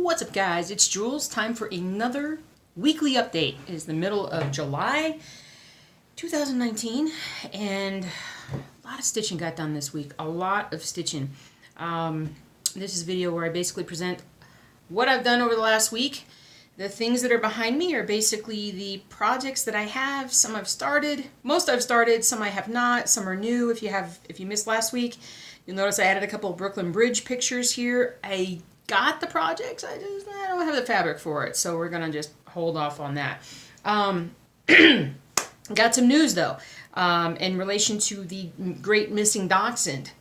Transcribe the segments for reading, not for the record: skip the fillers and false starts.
What's up, guys? It's Jules. Time for another weekly update. It is the middle of July 2019 and a lot of stitching got done this week. A lot of stitching. This is a video where I basically present what I've done over the last week. The things that are behind me are basically the projects that I have. Some I've started, most I've started, some I have not, some are new. If you missed last week, you'll notice I added a couple of Brooklyn Bridge pictures here. I got the projects, I don't have the fabric for it, so we're gonna just hold off on that. Got some news though, in relation to the great missing dachshund.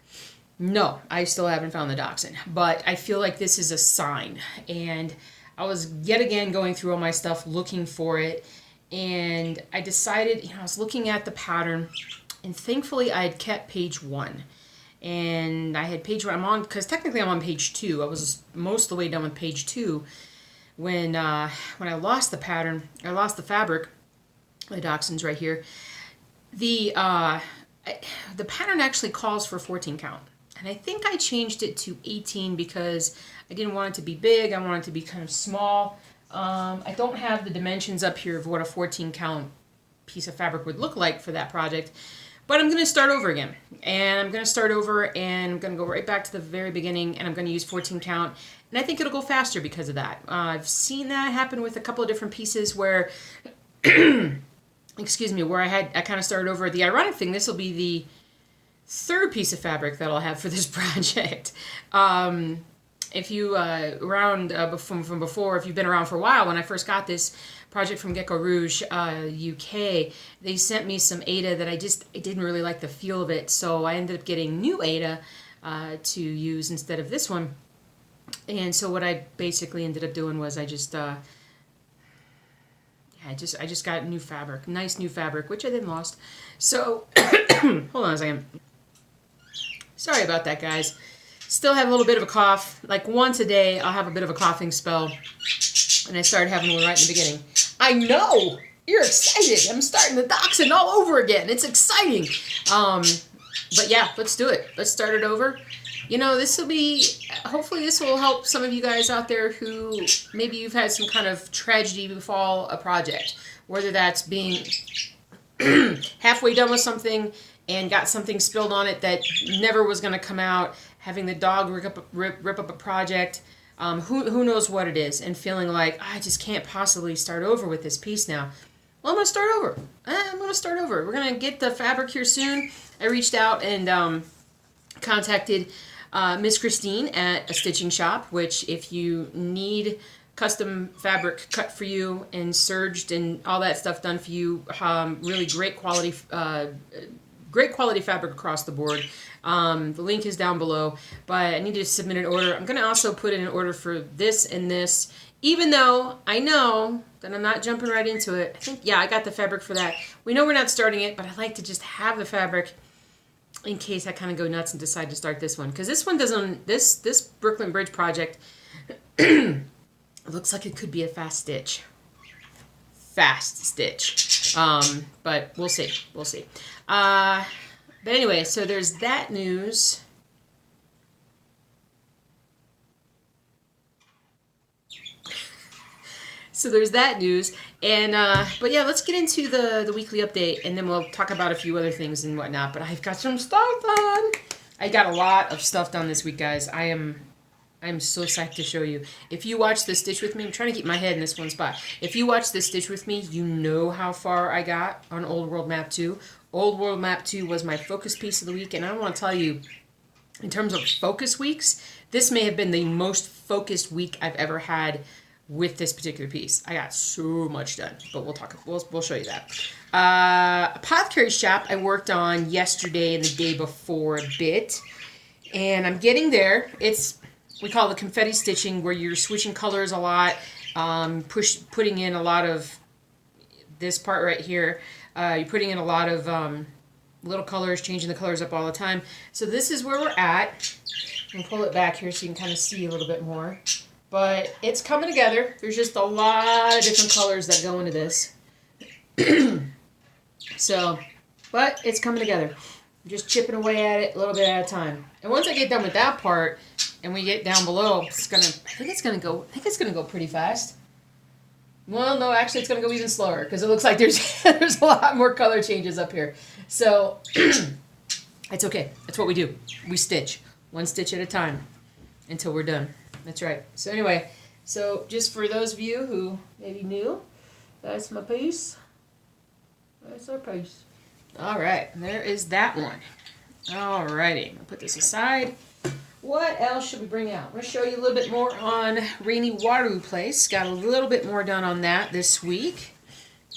No, I still haven't found the dachshund, but I feel like this is a sign, and I was yet again going through all my stuff looking for it, and I decided, I was looking at the pattern, and thankfully I had kept page 1. And I had page 1, because technically I'm on page 2. I was most of the way done with page 2 when I lost the pattern, I lost the fabric. The dachshund's right here. The pattern actually calls for 14 count. And I think I changed it to 18 because I didn't want it to be big. I wanted it to be kind of small. I don't have the dimensions up here of what a 14 count piece of fabric would look like for that project. But I'm going to start over again. And I'm going to start over and I'm going to go right back to the very beginning and I'm going to use 14 count. And I think it'll go faster because of that. I've seen that happen with a couple of different pieces where, excuse me, where I kind of started over. The ironic thing, this will be the third piece of fabric that I'll have for this project. If you from before, if you've been around for a while, when I first got this project from Gecko Rouge UK, they sent me some Aida that I didn't really like the feel of it, so I ended up getting new Aida to use instead of this one. And so what I basically ended up doing was I just got new fabric, nice new fabric, which I then lost. So hold on a second. Sorry about that, guys. Still have a little bit of a cough. Like once a day, I'll have a bit of a coughing spell. And I started having one right in the beginning. I know! You're excited! I'm starting the dachshund all over again. It's exciting! But yeah, let's do it. Let's start it over. You know, this will be... Hopefully this will help some of you guys out there who... Maybe you've had some kind of tragedy befall a project. Whether that's being halfway done with something and got something spilled on it that never was going to come out. Having the dog rip up a project, who knows what it is, and feeling like, I just can't possibly start over with this piece now. Well, I'm going to start over. We're going to get the fabric here soon. I reached out and contacted Miss Christine at a stitching shop, which if you need custom fabric cut for you and serged and all that stuff done for you, really great quality fabric across the board. The link is down below, but I need to submit an order. I'm going to also put in an order for this and this, even though I know that I'm not jumping right into it. I think, yeah, I got the fabric for that. We know we're not starting it, but I like to just have the fabric in case I kind of go nuts and decide to start this one. Because this one doesn't, this Brooklyn Bridge project looks like it could be a fast stitch. But we'll see. But anyway, so there's that news. And but yeah, let's get into the weekly update, and then we'll talk about a few other things and whatnot. But I've got some stuff done. I got a lot of stuff done this week, guys. I'm so psyched to show you. If you watch this stitch with me, I'm trying to keep my head in this one spot. If you watch this stitch with me, you know how far I got on Old World Map 2. Old World Map 2 was my focus piece of the week, and I want to tell you, in terms of focus weeks, this may have been the most focused week I've ever had with this particular piece. I got so much done, but we'll show you that. Apothecary Shop I worked on yesterday and the day before a bit, and I'm getting there. We call it confetti stitching, where you're switching colors a lot, putting in a lot of this part right here. You're putting in a lot of little colors, changing the colors up all the time. So this is where we're at. I'm going to pull it back here so you can kind of see a little bit more. But it's coming together. There's just a lot of different colors that go into this. But it's coming together. I'm just chipping away at it a little bit at a time. And once I get done with that part, and we get down below, I think it's gonna go pretty fast. Well, no, actually it's gonna go even slower because it looks like there's there's a lot more color changes up here. So it's okay. That's what we do. We stitch one stitch at a time until we're done. That's right. So anyway, so just for those of you who maybe knew, that's my piece. That's our piece. All right, there is that one. All righty, I'll put this aside. What else should we bring out? I'm going to show you a little bit more on Rainy Waterloo Place. Got a little bit more done on that this week.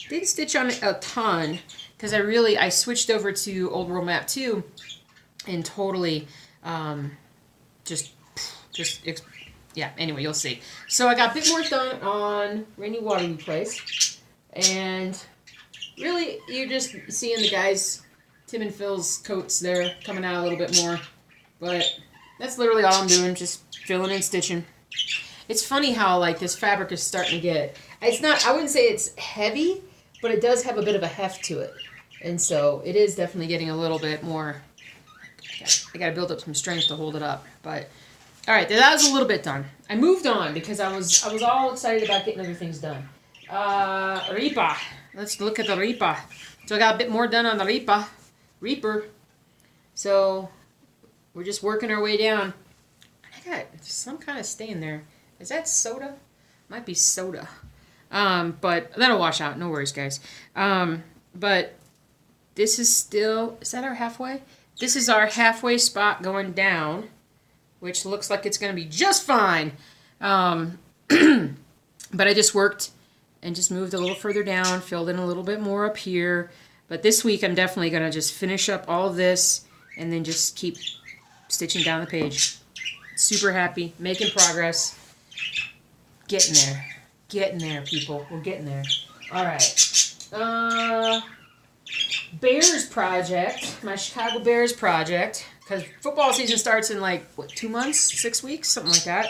Didn't stitch on it a ton because I switched over to Old World Map 2 and totally yeah, anyway, you'll see. So I got a bit more done on Rainy Waterloo Place. And really, you're just seeing the guys, Tim and Phil's coats there coming out a little bit more. But that's literally all I'm doing, just filling and stitching. It's funny how like this fabric is starting to get, it's not, I wouldn't say it's heavy, but it does have a bit of a heft to it. And so it is definitely getting a little bit more, I got to build up some strength to hold it up. But all right, that was a little bit done. I moved on because I was all excited about getting other things done. Ripa. Let's look at the Ripa. So I got a bit more done on the Reaper. So we're just working our way down. I got some kind of stain there. Is that soda? Might be soda. But that'll wash out. No worries, guys. But this is still, is that our halfway? This is our halfway spot going down, which looks like it's going to be just fine. But I just worked and just moved a little further down, filled in a little bit more up here. But this week I'm definitely going to just finish up all of this and then just keep stitching down the page. Super happy, making progress. Getting there, people. We're getting there. All right. Bears project, my Chicago Bears project, because football season starts in like, what, 2 months, 6 weeks, something like that.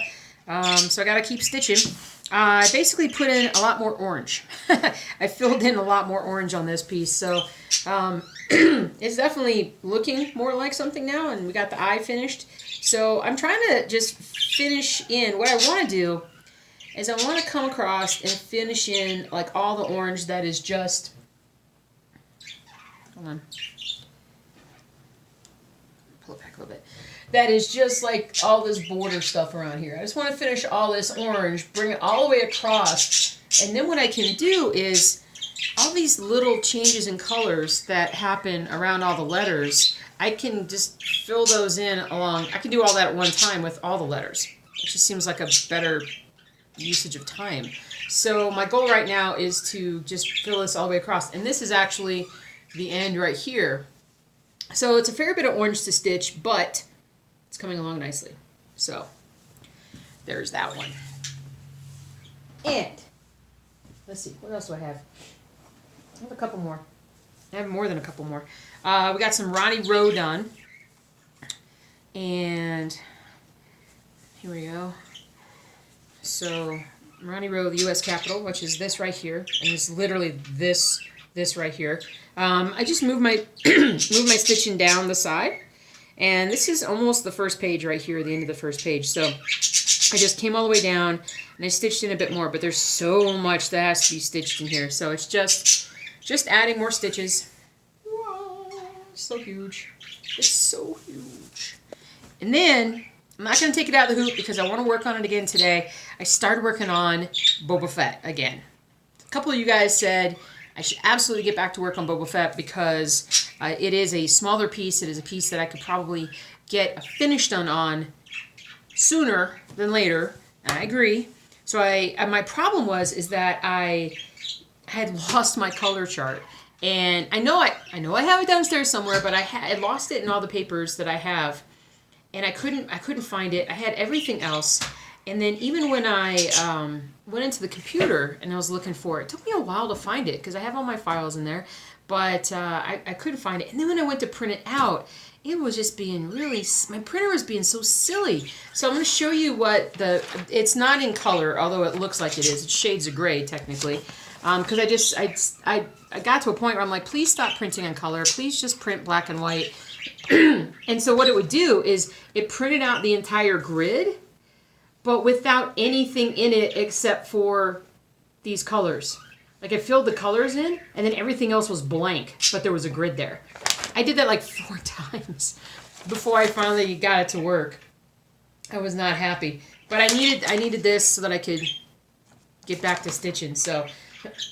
So I got to keep stitching. I basically put in a lot more orange. I filled in a lot more orange on this piece. So it's definitely looking more like something now, and we got the eye finished. So I'm trying to just finish in. What I want to do is I want to come across and finish in like all the orange that is just, hold on, pull it back a little bit. That is just like all this border stuff around here. I just want to finish all this orange, bring it all the way across, and then what I can do is all these little changes in colors that happen around all the letters, I can just fill those in along. I can do all that at one time with all the letters. It just seems like a better usage of time. So my goal right now is to just fill this all the way across, and this is actually the end right here. So it's a fair bit of orange to stitch, but it's coming along nicely. So there's that one. And let's see, what else do I have? I have a couple more. I have more than a couple more. We got some Ronnie Rowe done. And here we go. So Ronnie Rowe, the U.S. Capitol, which is this right here, and it's literally this right here. I just moved my moved my stitching down the side. And this is almost the first page right here, the end of the first page. So I just came all the way down and I stitched in a bit more, but there's so much that has to be stitched in here. So it's just adding more stitches. Wow, it's so huge. It's so huge. And then I'm not going to take it out of the hoop because I want to work on it again today. I started working on Boba Fett again. A couple of you guys said I should absolutely get back to work on Boba Fett because it is a smaller piece. It is a piece that I could probably get a finish done on sooner than later. And I agree. So my problem is that I had lost my color chart, and I know I have it downstairs somewhere, but I lost it in all the papers that I have, and I couldn't find it. I had everything else. And then even when I went into the computer and I was looking for it, it took me a while to find it because I have all my files in there, but I couldn't find it. And then when I went to print it out, it was just being really, my printer was being so silly. So I'm going to show you what it's not in color, although it looks like it is. It's shades of gray technically. Because I got to a point where I'm like, please stop printing in color. Please just print black and white. And so what it would do is it printed out the entire grid, but without anything in it except for these colors. Like it filled the colors in, and then everything else was blank, but there was a grid there. I did that like 4 times before I finally got it to work. I was not happy, but I needed this so that I could get back to stitching. So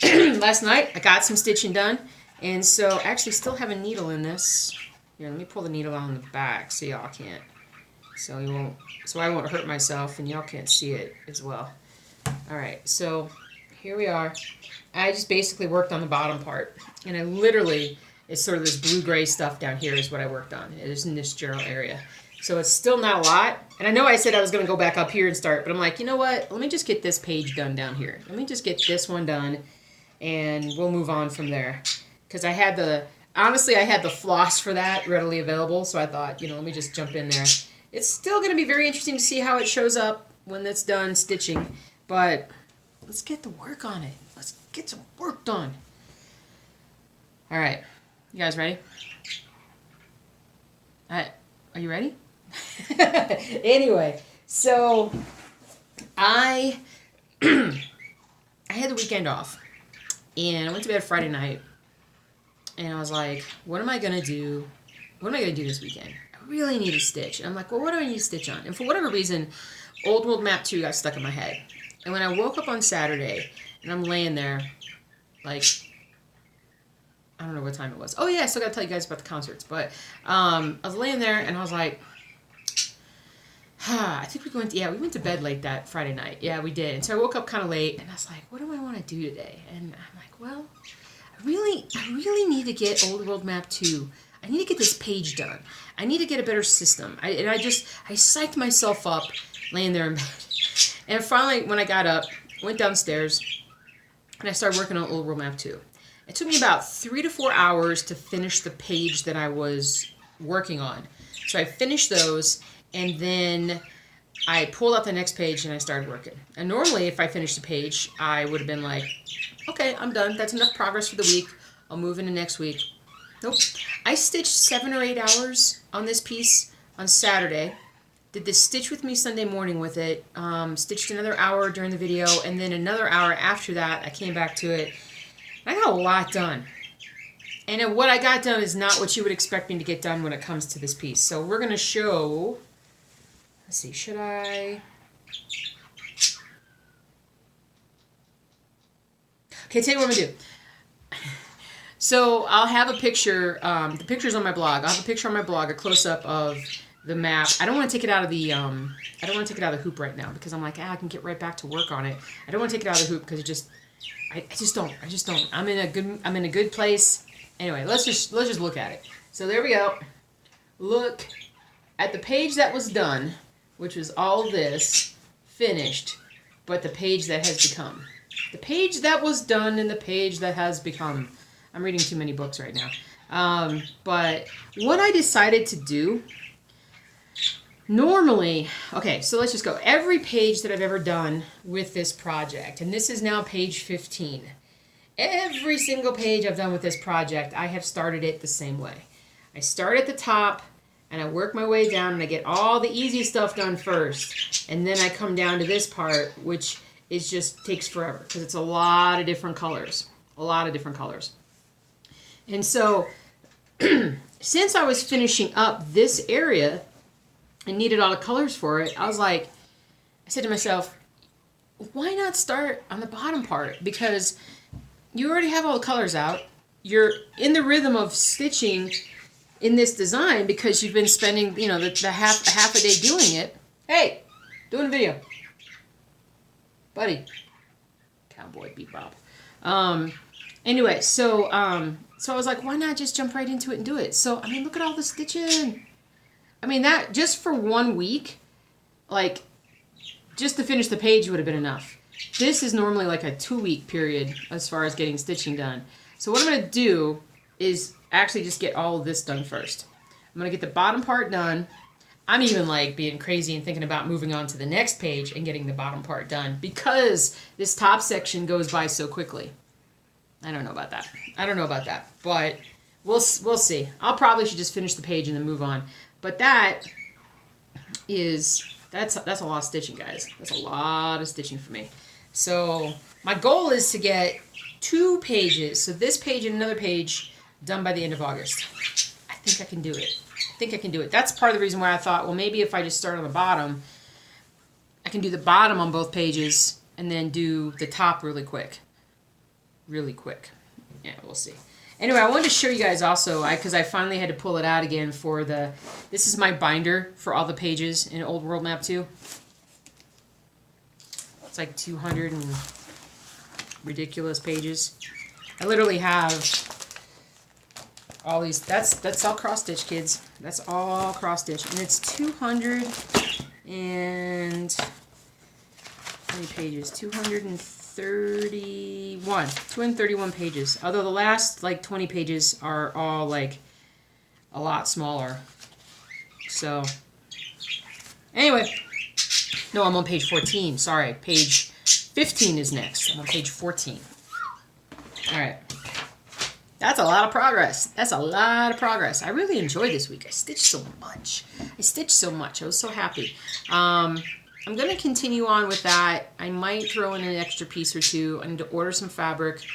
last night I got some stitching done, and so I actually still have a needle in this. Here, let me pull the needle out on the back so y'all can't, so I won't hurt myself and y'all can't see it as well. All right, so here we are. I just basically worked on the bottom part, and I literally, it's sort of this blue-gray stuff down here is what I worked on. It is in this general area. So it's still not a lot, and I know I said I was going to go back up here and start, but I'm like, you know what? Let me just get this page done down here. Let me just get this one done, and we'll move on from there. Because honestly, I had the floss for that readily available, so I thought, let me just jump in there. It's still going to be very interesting to see how it shows up when it's done stitching, but let's get to work on it. Let's get some work done. All right. You guys ready? Are you ready? Anyway, so I had the weekend off, and I went to bed Friday night, and I was like, what am I going to do? What am I going to do this weekend? I really need to stitch. And I'm like, well, what do I need to stitch on? And for whatever reason, Old World Map 2 got stuck in my head. And when I woke up on Saturday, and I'm laying there, like, I don't know what time it was. Oh, yeah, I still got to tell you guys about the concerts. But I was laying there, and I was like, I think we went to bed late that Friday night. Yeah, we did. And so I woke up kind of late, and I was like, what do I want to do today? And I'm like, well, I really need to get Old World Map 2. I need to get this page done. I need to get a better system. I psyched myself up laying there in bed. And finally, when I got up, went downstairs, and I started working on Old World Map 2. It took me about 3 to 4 hours to finish the page that I was working on. So I finished those, and then I pulled out the next page and I started working. And normally, if I finished the page, I would have been like, okay, I'm done. That's enough progress for the week. I'll move into next week. Nope. I stitched 7 or 8 hours on this piece on Saturday. Did the stitch with me Sunday morning with it. Stitched another hour during the video, and then another hour after that, I came back to it. I got a lot done. And what I got done is not what you would expect me to get done when it comes to this piece. So we're going to show... Let's see, should I... Okay, tell you what I'm going to do. So I'll have a picture, the picture's on my blog. I'll have a picture on my blog, a close-up of the map. I don't want to take it out of the, the hoop right now because I'm like, I can get right back to work on it. I don't want to take it out of the hoop because I just don't. I'm in a good place. Anyway, let's just look at it. So there we go. Look at the page that was done, which was all this finished, but the page that has become. The page that was done and the page that has become. I'm reading too many books right now. But what I decided to do, normally, okay, so let's just go. Every page that I've ever done with this project, and this is now page 15. Every single page I've done with this project, I have started it the same way. I start at the top, and I work my way down, and I get all the easy stuff done first. And then I come down to this part, which is just takes forever, because it's a lot of different colors. A lot of different colors. And so, since I was finishing up this area and needed all the colors for it, I said to myself, why not start on the bottom part? Because you already have all the colors out. You're in the rhythm of stitching in this design because you've been spending, the half a day doing it. Hey, doing a video. Buddy. Cowboy bebop. Anyway, so I was like, why not just jump right into it and do it? So, look at all the stitching. That, just for 1 week, like, just to finish the page would have been enough. This is normally like a 2-week period as far as getting stitching done. So what I'm going to do is actually just get all of this done first. I'm going to get the bottom part done. I'm even like being crazy and thinking about moving on to the next page and getting the bottom part done because this top section goes by so quickly. I don't know about that. But we'll see. I'll probably should just finish the page and then move on. But that's a lot of stitching, guys. That's a lot of stitching for me. So my goal is to get 2 pages, so this page and another page, done by the end of August. I think I can do it. That's part of the reason why I thought, well, maybe if I just start on the bottom, I can do the bottom on both pages and then do the top really quick. Yeah, we'll see. Anyway, I wanted to show you guys also, because I finally had to pull it out again for this is my binder for all the pages in Old World Map 2. It's like 200 and ridiculous pages. I literally have all these, that's all cross stitch, kids. That's all cross stitch. And it's 200 and, how many pages? 231 pages. Although the last like 20 pages are all like a lot smaller. So anyway, no, I'm on page 14. Sorry, page 15 is next. I'm on page 14. All right. That's a lot of progress. I really enjoyed this week. I stitched so much. I was so happy. I'm going to continue on with that. I might throw in an extra piece or two. I need to order some fabric.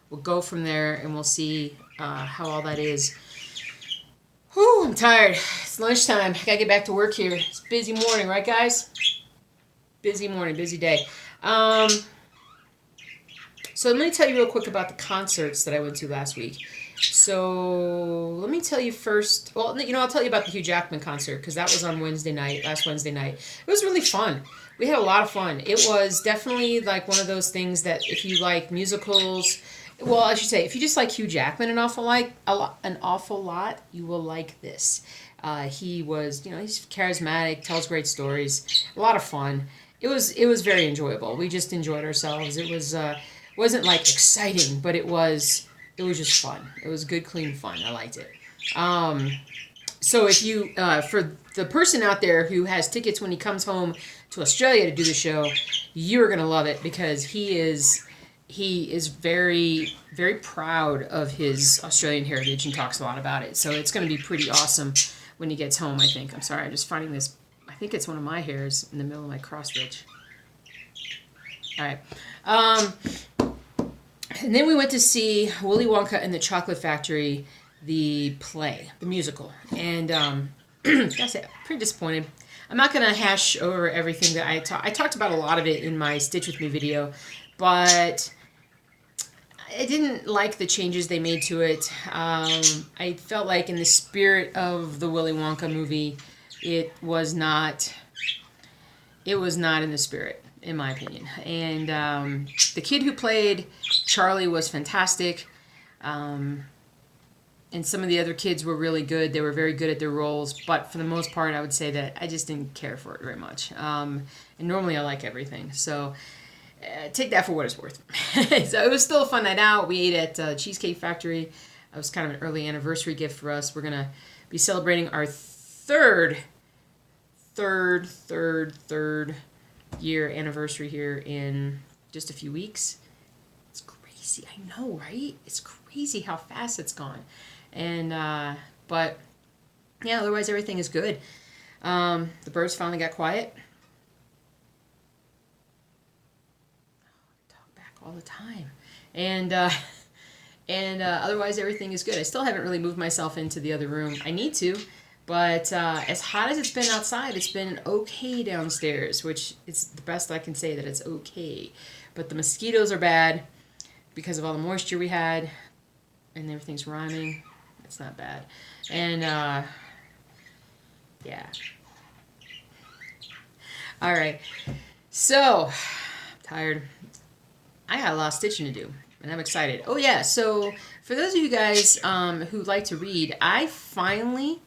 We'll go from there and we'll see how all that is. Whew, I'm tired. It's lunchtime. I gotta get back to work here. It's a busy morning, right, guys? Busy morning, busy day. So let me tell you real quick about the concerts that I went to last week. So let me tell you first. Well, I'll tell you about the Hugh Jackman concert because that was on last Wednesday night. It was really fun. We had a lot of fun. It was definitely like one of those things that if you like musicals, well, I should say, if you just like Hugh Jackman an awful lot, you will like this. He was, he's charismatic, tells great stories, a lot of fun. It was very enjoyable. We just enjoyed ourselves. It was wasn't like exciting, but it was just fun. It was good, clean fun. I liked it. So if you, for the person out there who has tickets when he comes home to Australia to do the show, you're gonna love it because he is very, very proud of his Australian heritage and talks a lot about it. So it's going to be pretty awesome when he gets home, I think. I'm sorry, I'm just finding this. I think it's one of my hairs in the middle of my cross stitch. All right. And then we went to see Willy Wonka and the Chocolate Factory, the play, the musical. And gotta say, I'm pretty disappointed. I'm not going to hash over everything that I talked about a lot of it in my Stitch With Me video, but I didn't like the changes they made to it. I felt like in the spirit of the Willy Wonka movie, it was not in the spirit, in my opinion. And the kid who played Charlie was fantastic. And some of the other kids were really good. They were very good at their roles. But for the most part, I would say that I just didn't care for it very much. And normally I like everything. So take that for what it's worth. So it was still a fun night out. We ate at Cheesecake Factory. It was kind of an early anniversary gift for us. We're going to be celebrating our third year anniversary here in just a few weeks. It's crazy. I know, right? It's crazy how fast it's gone. And, but, yeah, otherwise everything is good. The birds finally got quiet. Talk back all the time. And otherwise everything is good. I still haven't really moved myself into the other room. I need to, but as hot as it's been outside, it's been okay downstairs, which is the best I can say, that it's okay. But the mosquitoes are bad because of all the moisture we had, and everything's rhyming. It's not bad. And, yeah. All right. So, I'm tired. I got a lot of stitching to do, and I'm excited. Oh, yeah. So, for those of you guys who like to read, I finally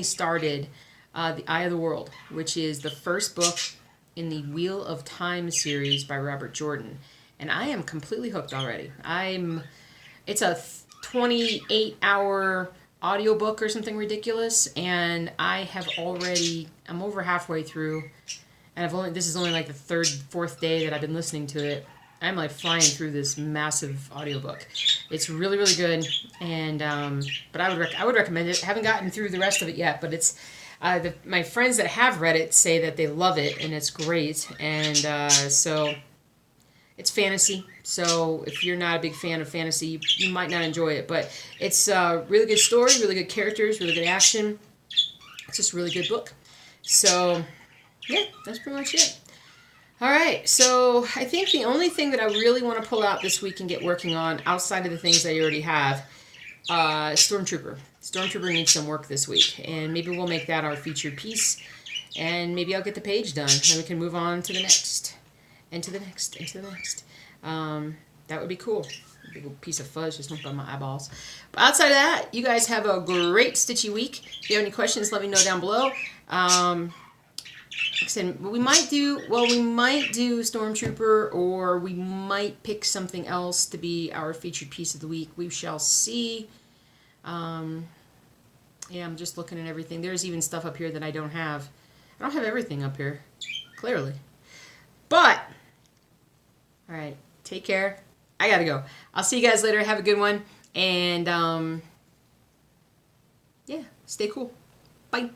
started The Eye of the World, which is the first book in the Wheel of Time series by Robert Jordan. And I am completely hooked already. It's a 28-hour audiobook or something ridiculous, and I'm over halfway through, and this is only like the fourth day that I've been listening to it. I'm like flying through this massive audiobook. It's really, really good, and but I would recommend it. I haven't gotten through the rest of it yet, but it's my friends that have read it say that they love it and it's great, and so it's fantasy. So if you're not a big fan of fantasy, you might not enjoy it, but it's a really good story, really good characters, really good action. It's just a really good book. So yeah, that's pretty much it. All right, so I think the only thing that I really want to pull out this week and get working on, outside of the things I already have, Stormtrooper. Stormtrooper needs some work this week, and maybe we'll make that our featured piece, and maybe I'll get the page done, and we can move on to the next, and to the next, and to the next. That would be cool. A big piece of fudge just went by my eyeballs. But outside of that, you guys have a great stitchy week. If you have any questions, let me know down below. Like I said, we might do Stormtrooper, or we might pick something else to be our featured piece of the week. We shall see. Yeah, I'm just looking at everything. There's even stuff up here that I don't have. I don't have everything up here, clearly. But, all right, take care. I gotta go. I'll see you guys later. Have a good one. And, yeah, stay cool. Bye.